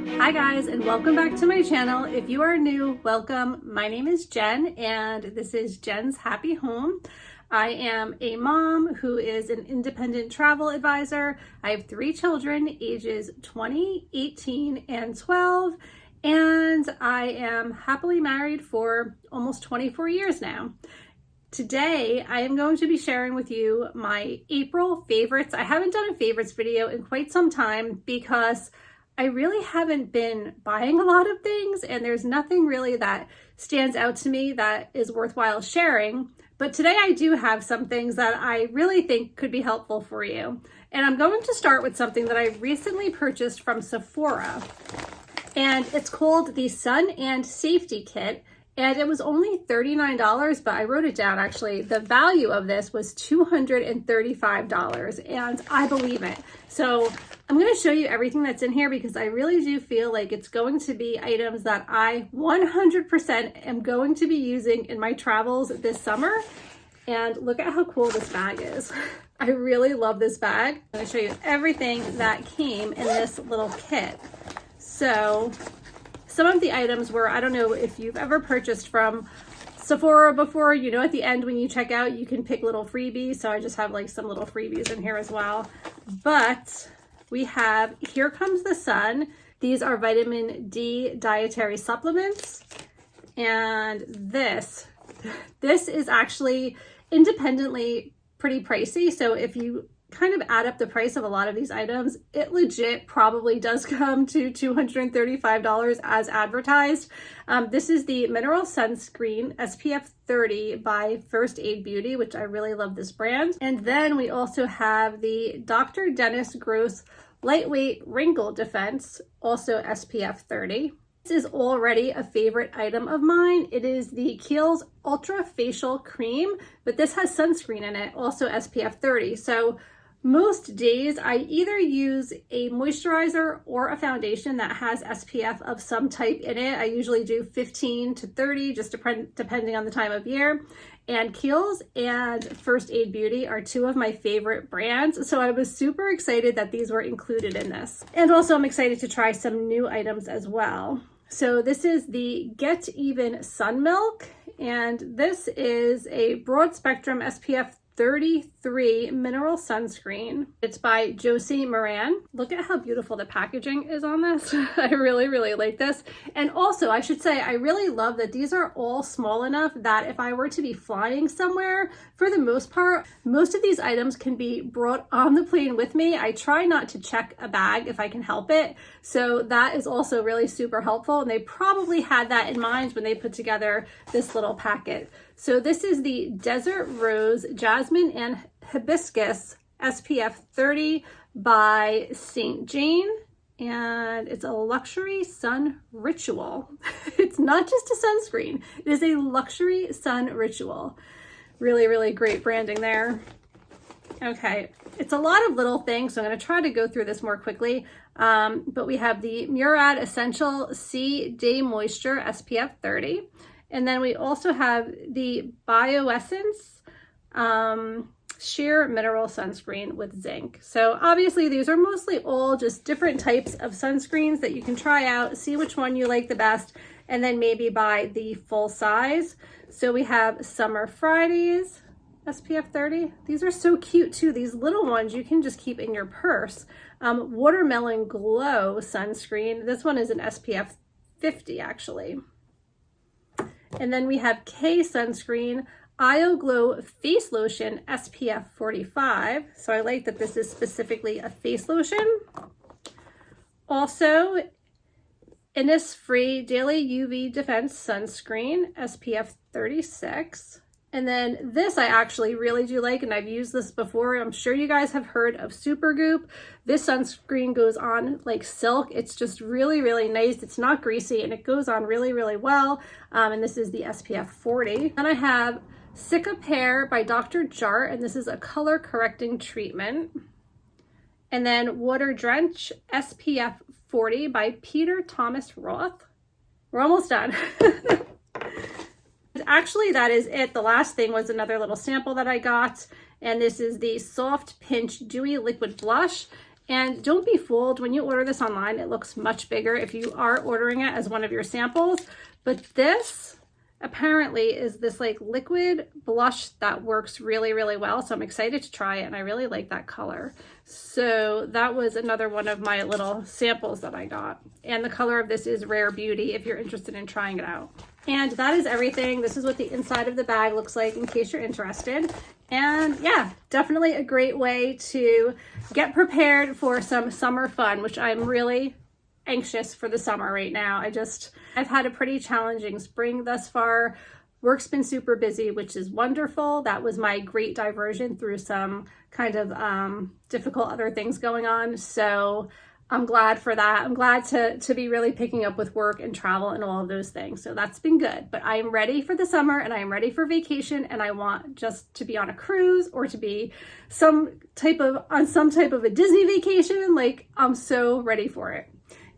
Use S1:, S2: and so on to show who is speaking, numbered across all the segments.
S1: Hi guys, and welcome back to my channel. If you are new, welcome. My name is Jen and this is Jen's Happy Home. I am a mom who is an independent travel advisor. I have 3 children, ages 20, 18, and 12, and I am happily married for almost 24 years now. Today, I am going to be sharing with you my April favorites. I haven't done a favorites video in quite some time because I really haven't been buying a lot of things and there's nothing really that stands out to me that is worthwhile sharing. But today I do have some things that I really think could be helpful for you. And I'm going to start with something that I recently purchased from Sephora. And it's called the Sun Safety Kit. And it was only $39, but I wrote it down actually. The value of this was $235, and I believe it. So I'm going to show you everything that's in here because I really do feel like it's going to be items that I 100% am going to be using in my travels this summer. And look at how cool this bag is. I really love this bag. I'm going to show you everything that came in this little kit. So some of the items were, I don't know if you've ever purchased from Sephora before, you know, at the end when you check out, you can pick little freebies. So I just have like some little freebies in here as well. But we have Here Comes the Sun. These are vitamin D dietary supplements. And this is actually independently pretty pricey. So if you kind of add up the price of a lot of these items, it legit probably does come to $235 as advertised. This is the Mineral Sunscreen SPF 30 by First Aid Beauty, which I really love this brand. And then we also have the Dr. Dennis Gross Lightweight Wrinkle Defense, also SPF 30. This is already a favorite item of mine. It is the Kiehl's Ultra Facial Cream, but this has sunscreen in it, also SPF 30. So most days I either use a moisturizer or a foundation that has SPF of some type in it. I usually do 15 to 30, just depending on the time of year. And Kiehl's and First Aid Beauty are 2 of my favorite brands. So I was super excited that these were included in this. And also I'm excited to try some new items as well. So this is the Get Even Sun Milk. And this is a broad spectrum SPF 33 mineral sunscreen. It's by Josie Moran. Look at how beautiful the packaging is on this. I really like this. And also I should say, I really love that these are all small enough that if I were to be flying somewhere, for the most part, most of these items can be brought on the plane with me. I try not to check a bag if I can help it. So that is also really super helpful. And they probably had that in mind when they put together this little packet. So this is the Desert Rose Jasmine and Hibiscus SPF 30 by St. Jane. And it's a luxury sun ritual. It's not just a sunscreen. It is a luxury sun ritual. Really great branding there. Okay, it's a lot of little things, so I'm going to try to go through this more quickly. But we have the Murad Essential C Day Moisture SPF 30. And then we also have the Bioessence Sheer Mineral Sunscreen with zinc. So obviously these are mostly all just different types of sunscreens that you can try out, see which one you like the best, and then maybe buy the full size. So we have Summer Fridays SPF 30. These are so cute too. These little ones you can just keep in your purse. Watermelon Glow Sunscreen. This one is an SPF 50 actually. And then we have K Sunscreen IO Glow Face Lotion SPF 45. So I like that this is specifically a face lotion. Also, Innisfree Daily UV Defense Sunscreen SPF 36. And then this I actually really do like, and I've used this before. I'm sure you guys have heard of Supergoop. This sunscreen goes on like silk. It's just really nice. It's not greasy and it goes on really well. And this is the SPF 40. Then I have Cicapair by Dr. Jart, and this is a color correcting treatment. And then Water Drench SPF 40 by Peter Thomas Roth. We're almost done. Actually, that is it. The last thing was another little sample that I got, and this is the Soft Pinch Dewy Liquid Blush. And don't be fooled, when you order this online, it looks much bigger if you are ordering it as one of your samples. But this apparently is this like liquid blush that works really, really well. So I'm excited to try it, and I really like that color. So that was another one of my little samples that I got. And the color of this is Rare Beauty if you're interested in trying it out. And that is everything. This is what the inside of the bag looks like in case you're interested. And yeah, definitely a great way to get prepared for some summer fun, which I'm really anxious for the summer right now. I've had a pretty challenging spring thus far. Work's been super busy, which is wonderful. That was my great diversion through some kind of difficult other things going on. So I'm glad for that. I'm glad to be really picking up with work and travel and all of those things. So that's been good. But I am ready for the summer, and I am ready for vacation, and I want just to be on a cruise or to be on some type of a Disney vacation. Like, I'm so ready for it.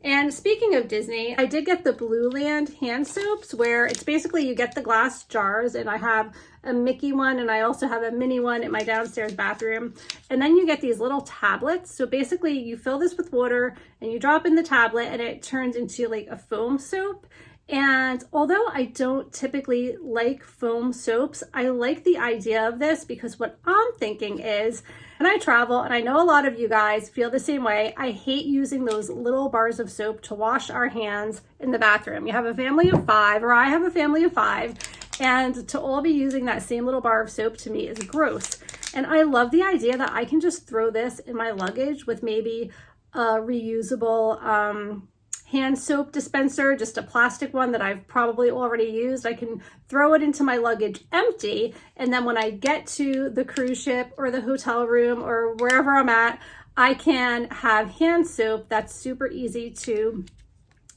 S1: And speaking of Disney, I did get the Blue Land hand soaps, where it's basically you get the glass jars, and I have a Mickey one, and I also have a mini one in my downstairs bathroom. And then you get these little tablets. So basically you fill this with water and you drop in the tablet, and it turns into like a foam soap. And although I don't typically like foam soaps, I like the idea of this, because what I'm thinking is, when I travel, and I know a lot of you guys feel the same way, I hate using those little bars of soap to wash our hands in the bathroom. You have a family of 5, or I have a family of 5, and to all be using that same little bar of soap to me is gross. And I love the idea that I can just throw this in my luggage with maybe a reusable hand soap dispenser, just a plastic one that I've probably already used. I can throw it into my luggage empty, and then when I get to the cruise ship or the hotel room or wherever I'm at, I can have hand soap that's super easy to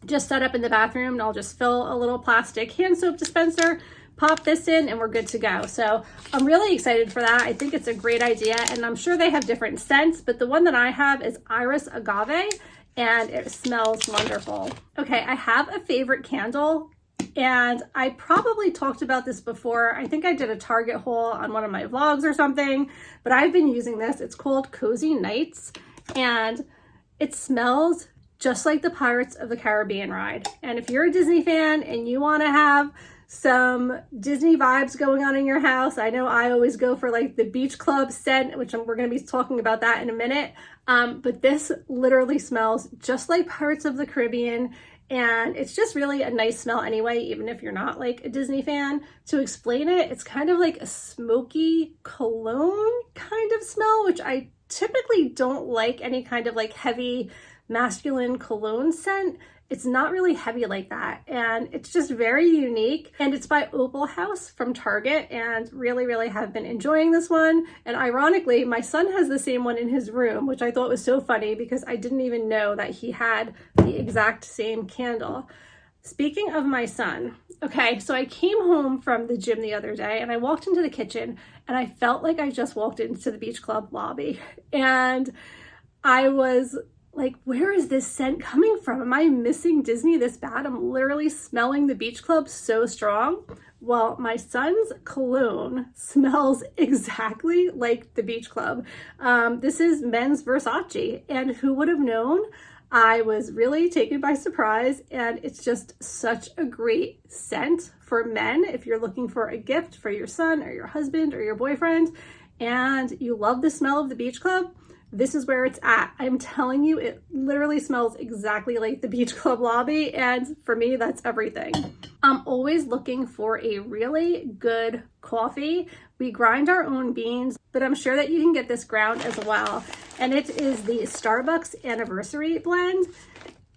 S1: just set up in the bathroom, and I'll just fill a little plastic hand soap dispenser, pop this in, and we're good to go. So I'm really excited for that. I think it's a great idea, and I'm sure they have different scents, but the one that I have is Iris Agave, and it smells wonderful. Okay, I have a favorite candle, and I probably talked about this before. I think I did a Target haul on one of my vlogs or something, but I've been using this. It's called Cozy Nights, and it smells just like the Pirates of the Caribbean ride. And if you're a Disney fan and you want to have some Disney vibes going on in your house, I know I always go for like the Beach Club scent, which we're going to be talking about that in a minute. But this literally smells just like Pirates of the Caribbean, and it's just really a nice smell anyway, even if you're not like a Disney fan. To explain it, it's kind of like a smoky cologne kind of smell, which I typically don't like any kind of like heavy masculine cologne scent. It's not really heavy like that, and it's just very unique. And it's by Opal House from Target, and really have been enjoying this one. And ironically, my son has the same one in his room, which I thought was so funny because I didn't even know that he had the exact same candle. Speaking of my son, okay, so I came home from the gym the other day, and I walked into the kitchen, and I felt like I just walked into the Beach Club lobby, and I was like, where is this scent coming from? Am I missing Disney this bad? I'm literally smelling the Beach Club so strong. Well, my son's cologne smells exactly like the Beach Club. This is men's Versace, and who would have known? I was really taken by surprise, and it's just such a great scent for men if you're looking for a gift for your son or your husband or your boyfriend, and you love the smell of the Beach Club. This is where it's at. I'm telling you, it literally smells exactly like the Beach Club lobby, and for me, that's everything. I'm always looking for a really good coffee. We grind our own beans, but I'm sure that you can get this ground as well. And it is the Starbucks Anniversary Blend.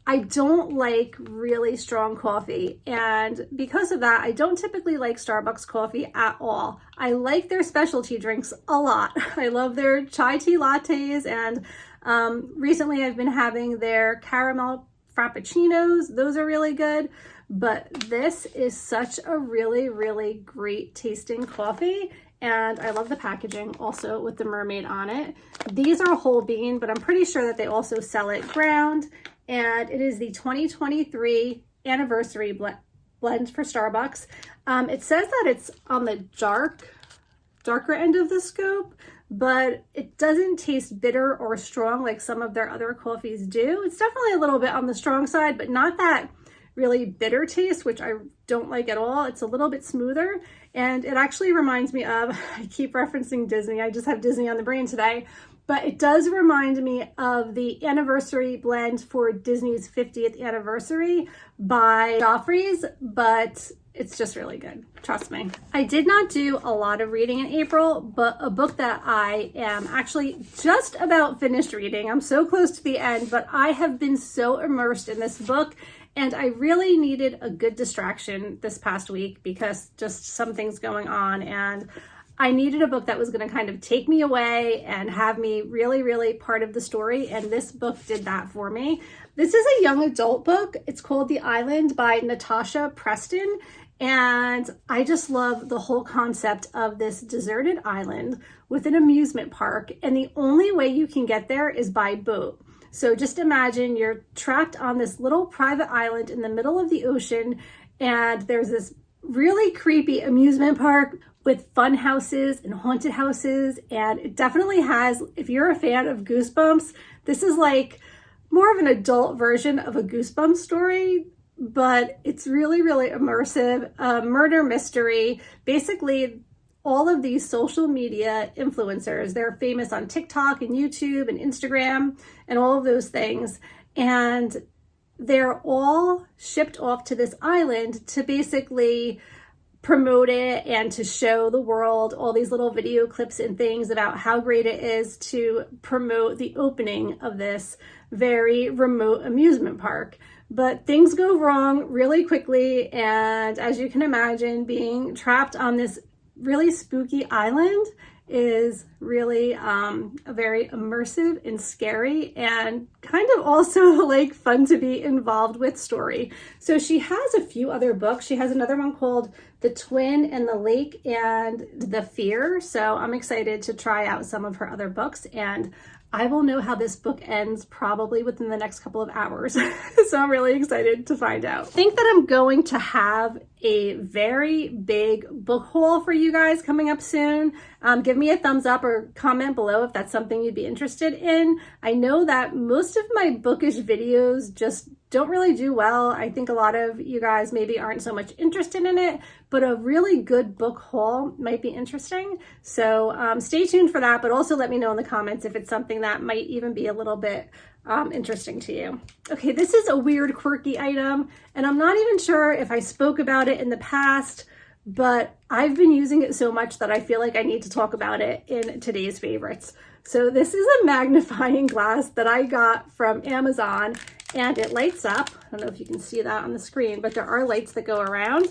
S1: I don't like really strong coffee, and because of that, I don't typically like Starbucks coffee at all. I like their specialty drinks a lot. I love their chai tea lattes, and recently I've been having their caramel frappuccinos. Those are really good, but this is such a really great tasting coffee, and I love the packaging also with the mermaid on it. These are whole bean, but I'm pretty sure that they also sell it ground. And it is the 2023 anniversary blend for Starbucks. It says that it's on the darker end of the scope, but it doesn't taste bitter or strong like some of their other coffees do. It's definitely a little bit on the strong side, but not that really bitter taste, which I don't like at all. It's a little bit smoother, and it actually reminds me of, I keep referencing Disney, I just have Disney on the brain today, but it does remind me of the anniversary blend for Disney's 50th anniversary by Joffrey's, but it's just really good, trust me. I did not do a lot of reading in April, but a book that I am actually just about finished reading, I'm so close to the end, but I have been so immersed in this book, and I really needed a good distraction this past week because just some things going on, and I needed a book that was going to kind of take me away and have me really, really part of the story, and this book did that for me. This is a young adult book. It's called The Island by Natasha Preston, and I just love the whole concept of this deserted island with an amusement park, and the only way you can get there is by boat. So just imagine you're trapped on this little private island in the middle of the ocean, and there's this really creepy amusement park with fun houses and haunted houses, and it definitely has, if you're a fan of Goosebumps, this is like more of an adult version of a Goosebumps story, but it's really, really immersive, murder mystery. Basically, all of these social media influencers, they're famous on TikTok and YouTube and Instagram and all of those things, and they're all shipped off to this island to basically promote it and to show the world all these little video clips and things about how great it is to promote the opening of this very remote amusement park. But things go wrong really quickly, and as you can imagine, being trapped on this really spooky island is really very immersive and scary, and kind of also like fun to be involved with story. So she has a few other books. She has another one called The Twin and the Lake and the Fear. So I'm excited to try out some of her other books, and I will know how this book ends probably within the next couple of hours. So I'm really excited to find out. I think that I'm going to have a very big book haul for you guys coming up soon. Give me a thumbs up or comment below if that's something you'd be interested in. I know that most of my bookish videos just don't really do well. I think a lot of you guys maybe aren't so much interested in it, but a really good book haul might be interesting. So stay tuned for that, but also let me know in the comments if it's something that might even be a little bit interesting to you. Okay, this is a weird, quirky item, and I'm not even sure if I spoke about it in the past, but I've been using it so much that I feel like I need to talk about it in today's favorites. So this is a magnifying glass that I got from Amazon, and it lights up. I don't know if you can see that on the screen, but there are lights that go around.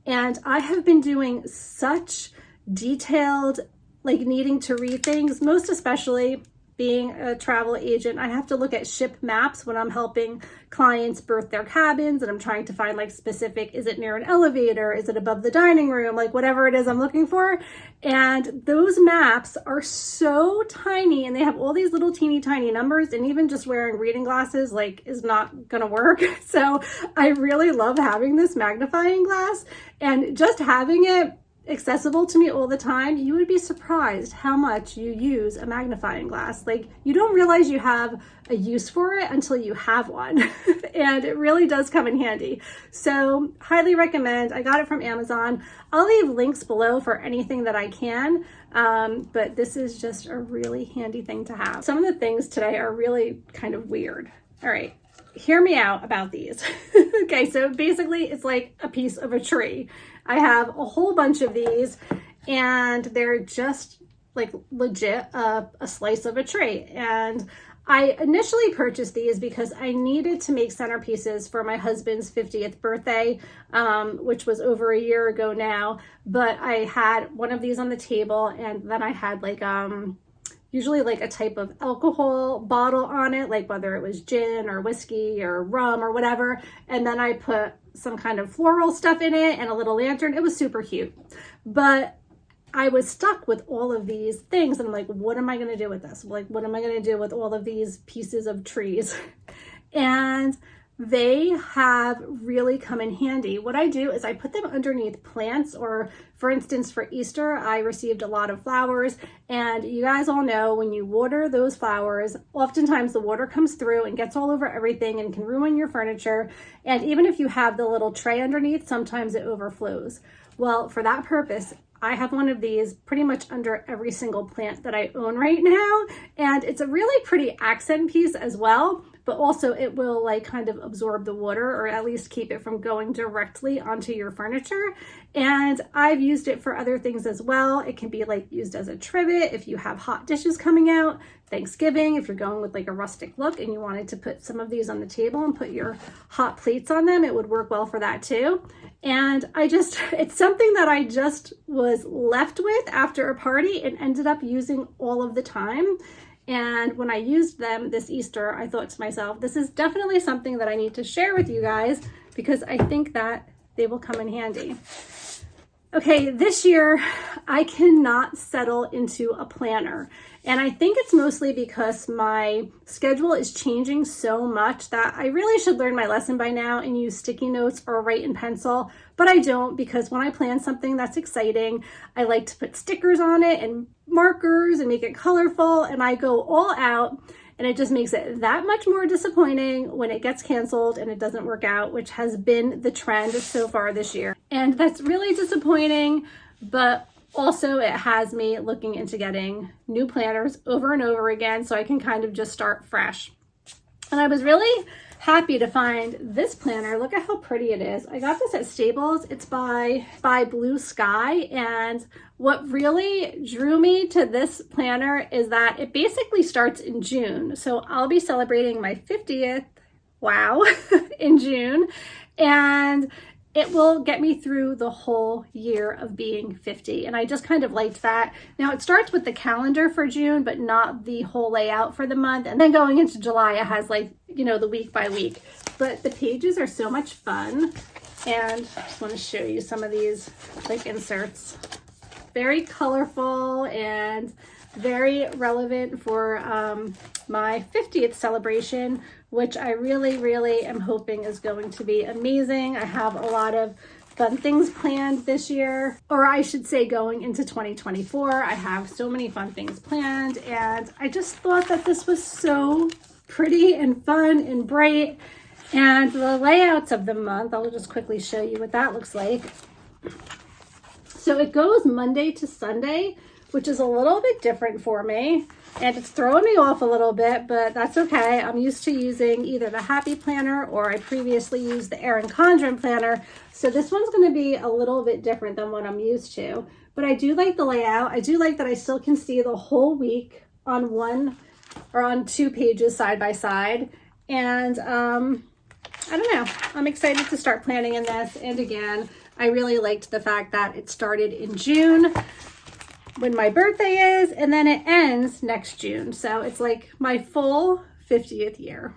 S1: And I have been doing such detailed, like needing to read things, most especially being a travel agent. I have to look at ship maps when I'm helping clients berth their cabins, and I'm trying to find like specific, is it near an elevator? Is it above the dining room? Like whatever it is I'm looking for. And those maps are so tiny, and they have all these little teeny tiny numbers, and even just wearing reading glasses like is not gonna work. So I really love having this magnifying glass, and just having it accessible to me all the time. You would be surprised how much you use a magnifying glass. Like you don't realize you have a use for it until you have one. And it really does come in handy. So highly recommend. I got it from Amazon. I'll leave links below for anything that I can. But this is just a really handy thing to have. Some of the things today are really kind of weird. All right, hear me out about these. Okay, so basically it's like a piece of a tree. I have a whole bunch of these, and they're just like legit a slice of a tree. And I initially purchased these because I needed to make centerpieces for my husband's 50th birthday, which was over a year ago now. But I had one of these on the table, and then I had like usually like a type of alcohol bottle on it, like whether it was gin or whiskey or rum or whatever. And then I put some kind of floral stuff in it and a little lantern. It was super cute. But I was stuck with all of these things, and I'm like, what am I going to do with this? Like, what am I going to do with all of these pieces of trees? And they have really come in handy. What I do is I put them underneath plants, or for instance, for Easter, I received a lot of flowers, and you guys all know when you water those flowers, oftentimes the water comes through and gets all over everything and can ruin your furniture. And even if you have the little tray underneath, sometimes it overflows. Well, for that purpose, I have one of these pretty much under every single plant that I own right now. And it's a really pretty accent piece as well, but also it will like kind of absorb the water, or at least keep it from going directly onto your furniture. And I've used it for other things as well. It can be like used as a trivet if you have hot dishes coming out, Thanksgiving, if you're going with like a rustic look and you wanted to put some of these on the table and put your hot plates on them, it would work well for that too. And it's something that I just was left with after a party and ended up using all of the time. And when I used them this Easter, I thought to myself, this is definitely something that I need to share with you guys because I think that they will come in handy. Okay, this year I cannot settle into a planner. And I think it's mostly because my schedule is changing so much that I really should learn my lesson by now and use sticky notes or write in pencil. But I don't, because when I plan something that's exciting, I like to put stickers on it and markers and make it colorful, and I go all out. And it just makes it that much more disappointing when it gets canceled and it doesn't work out, which has been the trend so far this year. And that's really disappointing, but also it has me looking into getting new planners over and over again so I can kind of just start fresh. And I was really happy to find this planner. Look at how pretty it is. I got this at Staples. It's by Blue Sky, and what really drew me to this planner is that it basically starts in June. So I'll be celebrating my 50th, wow, in June, and it will get me through the whole year of being 50. And I just kind of liked that. Now it starts with the calendar for June, but not the whole layout for the month. And then going into July, it has like, you know, the week by week. But the pages are so much fun. And I just want to show you some of these like inserts. Very colorful and very relevant for my 50th celebration, which I really, really am hoping is going to be amazing. I have a lot of fun things planned this year, or I should say going into 2024. I have so many fun things planned, and I just thought that this was so pretty and fun and bright. And the layouts of the month, I'll just quickly show you what that looks like. So it goes Monday to Sunday, which is a little bit different for me. And it's throwing me off a little bit, but that's okay. I'm used to using either the Happy Planner, or I previously used the Erin Condren Planner. So this one's going to be a little bit different than what I'm used to. But I do like the layout. I do like that I still can see the whole week on one or on two pages side by side. And I don't know. I'm excited to start planning in this. And again, I really liked the fact that it started in June, when my birthday is, and then it ends next June. So it's like my full 50th year.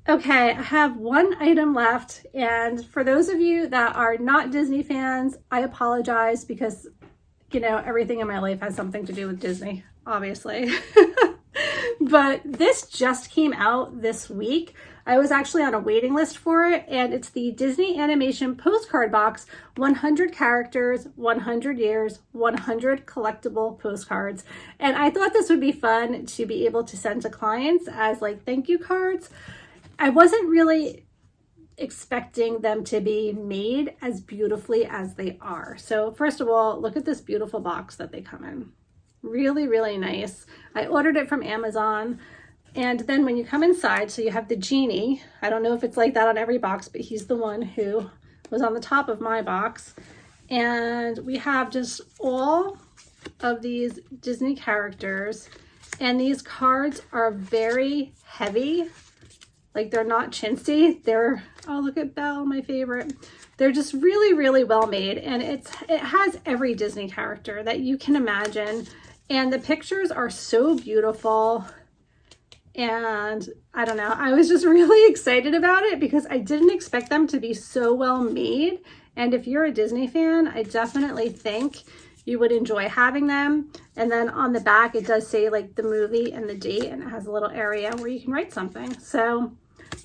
S1: Okay, I have one item left. And for those of you that are not Disney fans, I apologize because, you know, everything in my life has something to do with Disney, obviously. But this just came out this week. I was actually on a waiting list for it, and it's the Disney Animation Postcard Box, 100 characters, 100 years, 100 collectible postcards. And I thought this would be fun to be able to send to clients as like thank you cards. I wasn't really expecting them to be made as beautifully as they are. So first of all, look at this beautiful box that they come in. Really, really nice. I ordered it from Amazon. And then when you come inside, so you have the genie. I don't know if it's like that on every box, but he's the one who was on the top of my box. And we have just all of these Disney characters. And these cards are very heavy. Like they're not chintzy. They're, oh, look at Belle, my favorite. They're just really, really well made. And it has every Disney character that you can imagine. And the pictures are so beautiful. And I don't know, I was just really excited about it because I didn't expect them to be so well made. And if you're a Disney fan, I definitely think you would enjoy having them. And then on the back, it does say like the movie and the date, and it has a little area where you can write something. So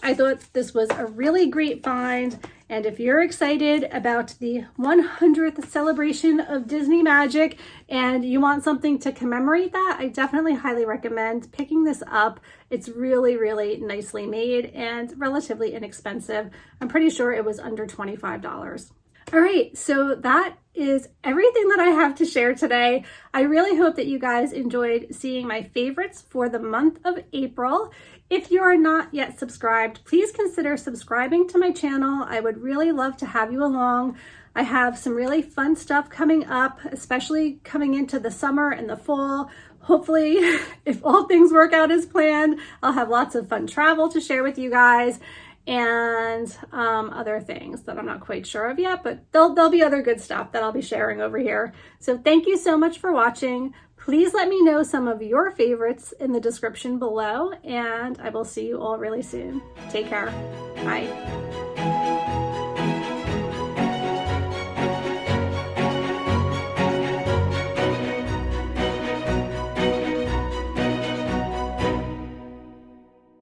S1: I thought this was a really great find. And if you're excited about the 100th celebration of Disney Magic and you want something to commemorate that, I definitely highly recommend picking this up. It's really, really nicely made and relatively inexpensive. I'm pretty sure it was under $25. All right, so that is everything that I have to share today. I really hope that you guys enjoyed seeing my favorites for the month of April. If you are not yet subscribed, please consider subscribing to my channel. I would really love to have you along. I have some really fun stuff coming up, especially coming into the summer and the fall. Hopefully, if all things work out as planned, I'll have lots of fun travel to share with you guys and other things that I'm not quite sure of yet, but there'll be other good stuff that I'll be sharing over here. So thank you so much for watching. Please let me know some of your favorites in the description below, and I will see you all really soon. Take care. Bye.